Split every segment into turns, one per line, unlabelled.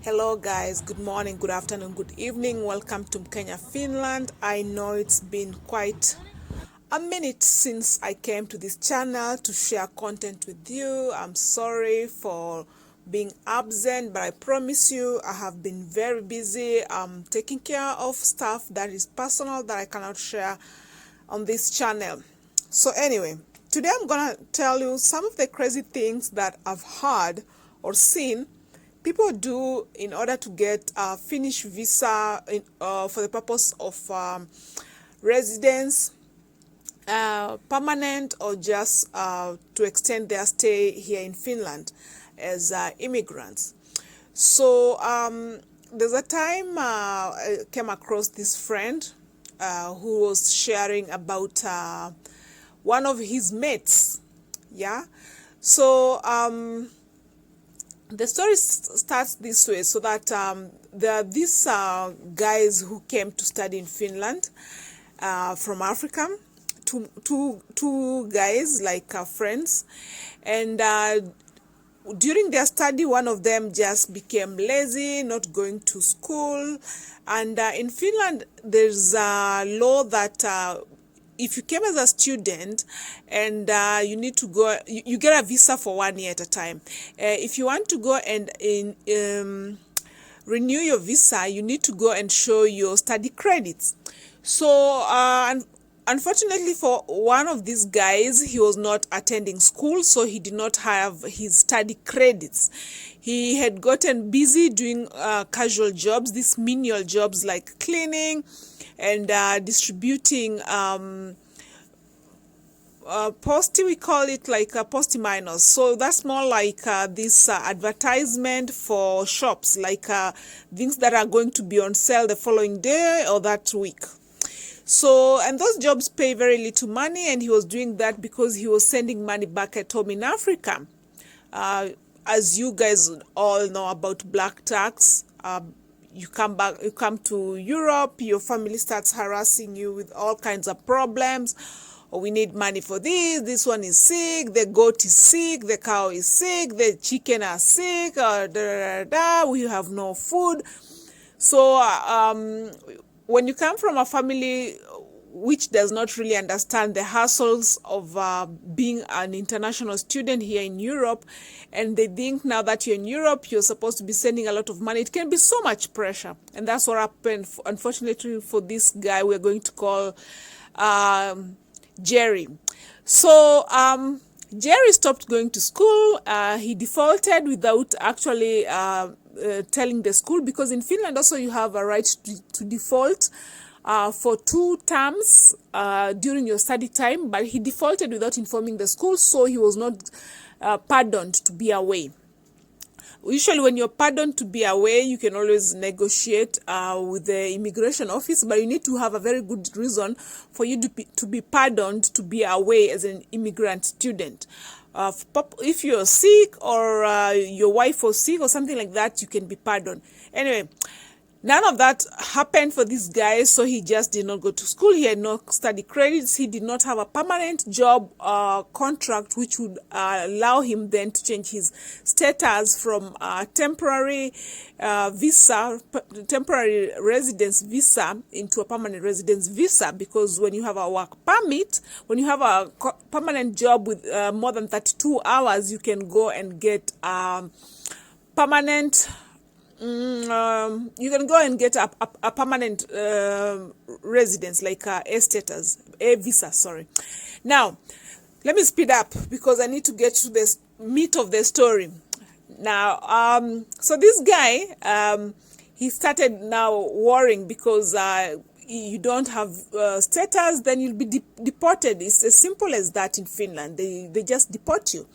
Hello guys, good morning, good afternoon, good evening. Welcome to Kenya, Finland. I know it's been quite a minute since I came to this channel to share content with you. I'm sorry for being absent, but I promise you I have been very busy. I'm taking care of stuff that is personal that I cannot share on this channel. So anyway, today I'm gonna tell you some of the crazy things that I've heard or seen people do in order to get a Finnish visa for the purpose of residence, permanent, or just to extend their stay here in Finland as immigrants. So there's a time I came across this friend who was sharing about one of his mates. Yeah. So the story starts this way. So that there are these guys who came to study in Finland from Africa, two guys like friends, and during their study, one of them just became lazy, not going to school. And in Finland, there's a law that if you came as a student and you need to go, you get a visa for 1 year at a time. If you want to go and renew your visa, you need to go and show your study credits. So unfortunately for one of these guys, he was not attending school, so he did not have his study credits. He had gotten busy doing casual jobs, these menial jobs like cleaning and distributing posty, we call it like posty minors. So that's more like this advertisement for shops, like things that are going to be on sale the following day or that week. So, and those jobs pay very little money, and he was doing that because he was sending money back at home in Africa. As you guys all know about black tax, you come to Europe, your family starts harassing you with all kinds of problems. Oh, we need money for this one is sick, the goat is sick, the cow is sick, the chicken are sick, we have no food. So when you come from a family which does not really understand the hassles of being an international student here in Europe, and they think now that you're in Europe, you're supposed to be sending a lot of money, it can be so much pressure. And that's what happened, unfortunately, for this guy we're going to call Jerry. So Jerry stopped going to school. He defaulted without actually telling the school, because in Finland also you have a right to default for 2 terms during your study time, but he defaulted without informing the school, so he was not pardoned to be away. Usually when you're pardoned to be away, you can always negotiate with the immigration office, but you need to have a very good reason for you to be pardoned to be away as an immigrant student. If you're sick or your wife was sick or something like that, you can be pardoned. Anyway, none of that happened for this guy, so he just did not go to school. He had no study credits. He did not have a permanent job contract, which would allow him then to change his status from temporary temporary residence visa into a permanent residence visa. Because when you have a work permit, when you have a permanent job with more than 32 hours, you can go and get permanent. You can go and get a permanent residence, like a visa, sorry. Now, let me speed up because I need to get to the meat of the story. Now, so this guy, he started now worrying because you don't have status, then you'll be deported. It's as simple as that in Finland. They just deport you.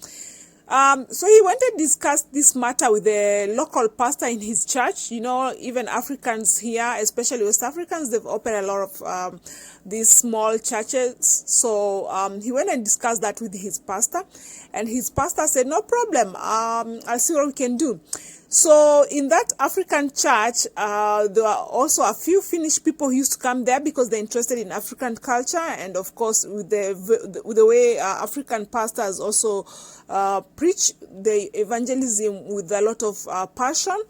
So he went and discussed this matter with the local pastor in his church. You know, even Africans here, especially West Africans, they've opened a lot of these small churches. So he went and discussed that with his pastor, and his pastor said, no problem, I'll see what we can do. So in that African church, there are also a few Finnish people who used to come there because they're interested in African culture, and of course with the way African pastors also preach the evangelism with a lot of passion.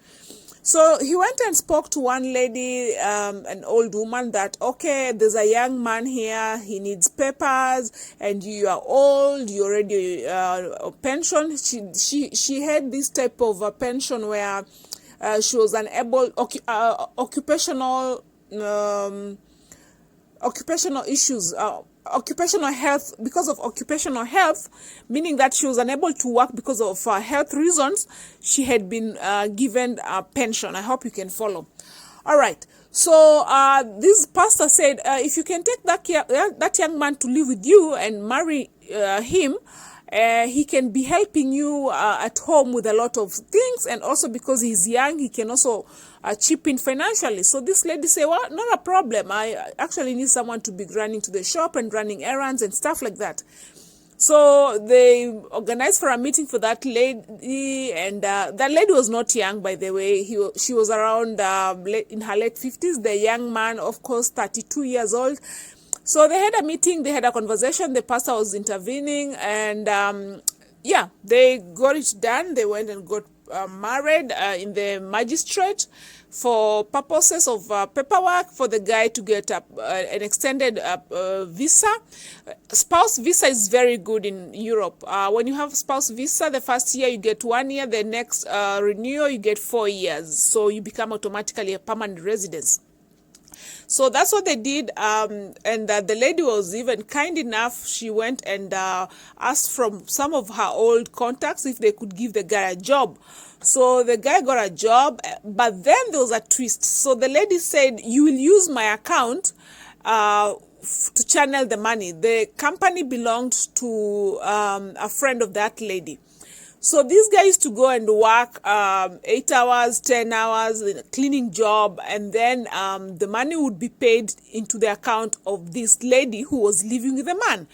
So he went and spoke to one lady, an old woman, that, okay, there's a young man here, he needs papers, and you are old, you already pension. She had this type of a pension where she was unable, occupational issues, occupational health, because of occupational health, meaning that she was unable to work because of health reasons. She had been given a pension. I hope you can follow. All right. So this pastor said, if you can take that young man to live with you and marry him, he can be helping you at home with a lot of things, and also because he's young, he can also chip in financially. So this lady said, well, not a problem. I actually need someone to be running to the shop and running errands and stuff like that. So they organized for a meeting for that lady, and that lady was not young, by the way. She was around in her late 50s. The young man, of course, 32 years old. So they had a meeting, they had a conversation, the pastor was intervening, and yeah, they got it done. They went and got married in the magistrate for purposes of paperwork, for the guy to get an extended visa. Spouse visa is very good in Europe. When you have spouse visa, the first year you get 1 year, the next renewal you get 4 years. So you become automatically a permanent resident. So that's what they did, and the lady was even kind enough. She went and asked from some of her old contacts if they could give the guy a job. So the guy got a job, but then there was a twist. So the lady said, you will use my account to channel the money. The company belonged to a friend of that lady. So this guy used to go and work 8 hours, 10 hours in a cleaning job, and then the money would be paid into the account of this lady who was living with the man.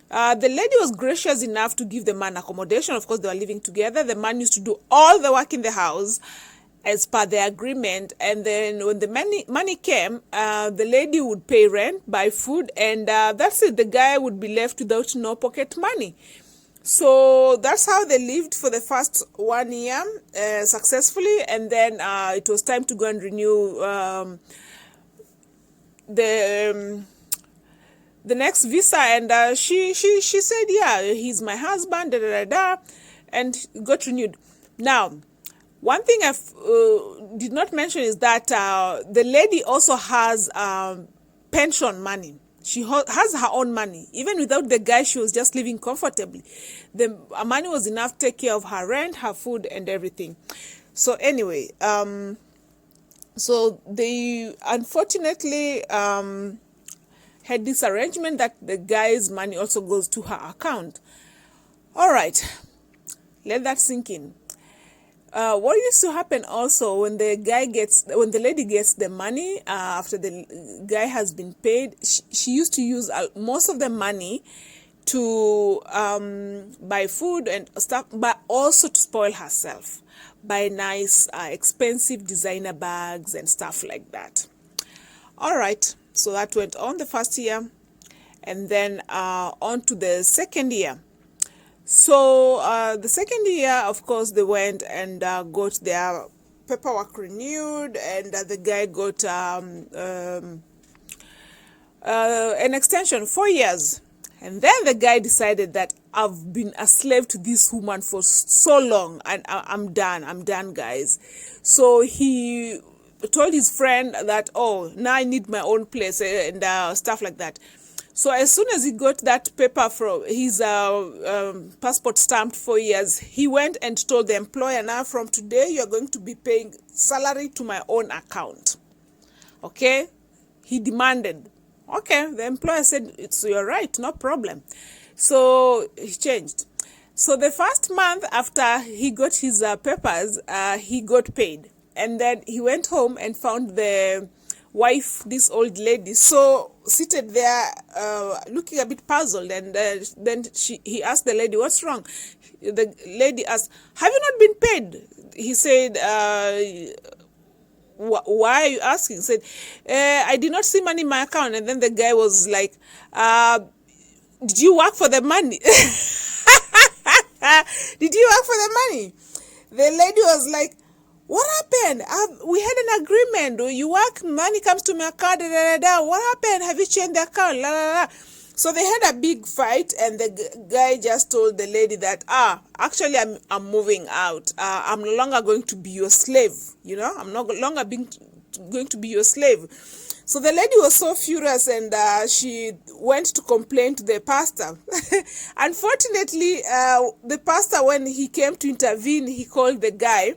The lady was gracious enough to give the man accommodation. Of course, they were living together. The man used to do all the work in the house as per the agreement, and then when the money came, the lady would pay rent, buy food, and that's it. The guy would be left without no pocket money. So that's how they lived for the first 1 year successfully, and then it was time to go and renew the next visa, and she said, yeah, he's my husband, da da da da, and got renewed. Now, one thing I did not mention is that the lady also has pension money. She has her own money. Even without the guy, she was just living comfortably. The money was enough to take care of her rent, her food, and everything. So anyway, so they unfortunately had this arrangement that the guy's money also goes to her account. All right, let that sink in. What used to happen also when the lady gets the money after the guy has been paid, she used to use most of the money to buy food and stuff, but also to spoil herself, buy nice, expensive designer bags and stuff like that. All right, so that went on the first year, and then on to the second year. So the second year, of course, they went and got their paperwork renewed, and the guy got an extension, 4 years. And then the guy decided that I've been a slave to this woman for so long, and I'm done, guys. So he told his friend that, oh, now I need my own place and stuff like that. So as soon as he got that paper from his passport stamped 4 years, he went and told the employer, now from today, you're going to be paying salary to my own account. Okay? He demanded. Okay, the employer said, you're right, no problem. So he changed. So the first month after he got his papers, he got paid. And then he went home and found the wife, this old lady, so seated there looking a bit puzzled, and then he asked the lady, what's wrong? The lady asked, have you not been paid? He said, why are you asking? He said, I did not see money in my account. And then the guy was like, did you work for the money? Did you work for the money? The lady was like, what happened? happened? We had an agreement. You work, money comes to my account, da, da, da, da. What happened? Have you changed the account? La, la, la. So they had a big fight, and the guy just told the lady that, actually, I'm moving out. I'm no longer going to be your slave. I'm no longer going to be your slave. So the lady was so furious, and she went to complain to the pastor. Unfortunately, the pastor, when he came to intervene, he called the guy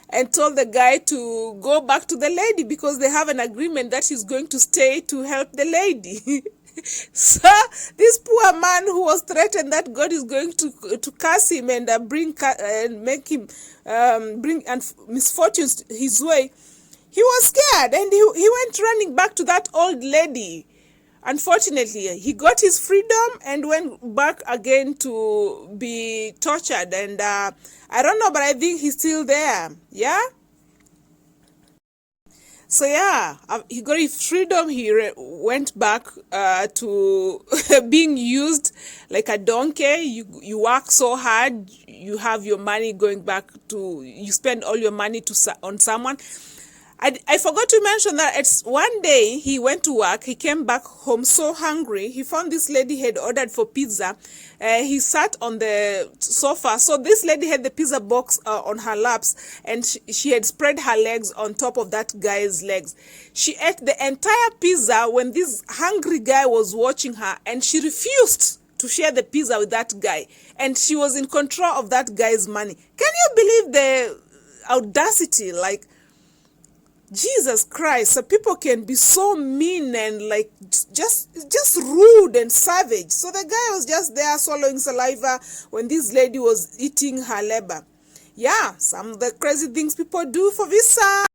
and told the guy to go back to the lady because they have an agreement that he's going to stay to help the lady. So this poor man who was threatened that God is going to curse him and make him bring misfortunes his way, he was scared, and he went running back to that old lady. Unfortunately, he got his freedom and went back again to be tortured. And I don't know, but I think he's still there. Yeah. So yeah, he got his freedom. He went back to being used like a donkey. You work so hard, you have your money going back to, you spend all your money on someone. I forgot to mention that it's one day he went to work, he came back home so hungry, he found this lady had ordered for pizza. He sat on the sofa, so this lady had the pizza box on her laps, and she had spread her legs on top of that guy's legs. She ate the entire pizza when this hungry guy was watching her, and she refused to share the pizza with that guy, and she was in control of that guy's money. Can you believe the audacity? Like, Jesus Christ, so people can be so mean and like just rude and savage. So the guy was just there swallowing saliva when this lady was eating her labor. Yeah, some of the crazy things people do for visa.